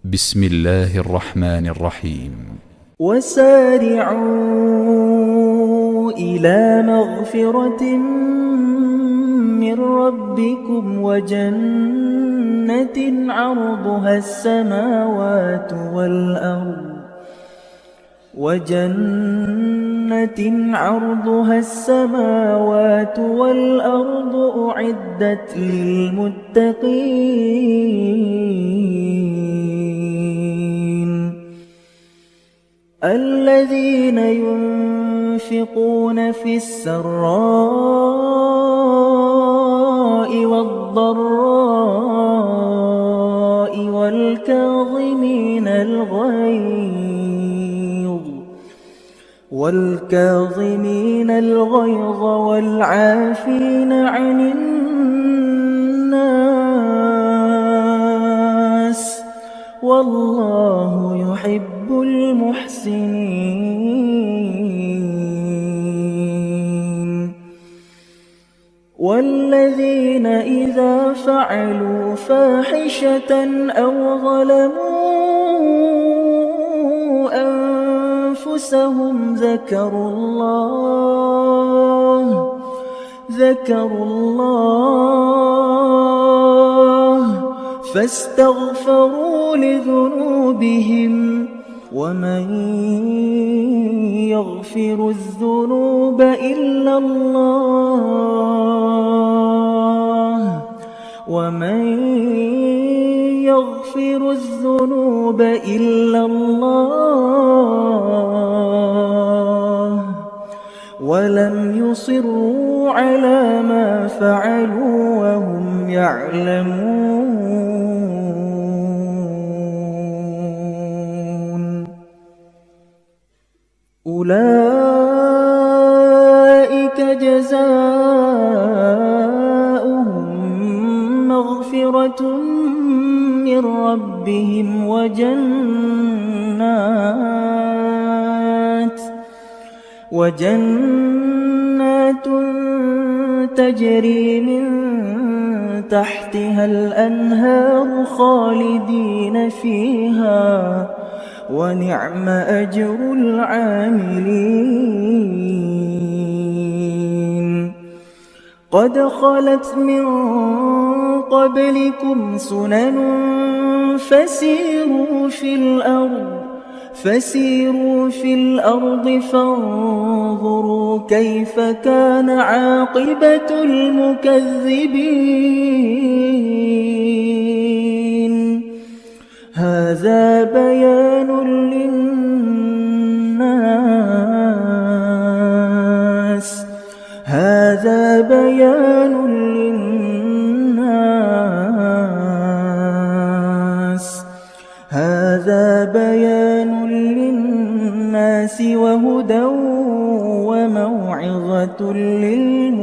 بسم الله الرحمن الرحيم. وسارعوا إلى مغفرة من ربكم وجنة عرضها السماوات والأرض أعدت للمتقين الذين ينفقون في السراء والضراء والكاظمين الغيظ والعافين عن الناس والله يحب المحسنين والذين إذا فعلوا فاحشة أو ظلموا أنفسهم ذكروا الله فاستغفروا لذنوبهم ومن يغفر الذنوب إلا الله ولم يصروا على ما فعلوا وهم يعلمون أولئك جزاؤهم مغفرة من ربهم وجنات تجري من تحتها الأنهار خالدين فيها ونعم أجر العاملين قد خلت من قبلكم سنن فسيروا في الأرض فانظروا كيف كان عاقبة المكذبين هذا بيان للناس وهدى وموعظة للمتقين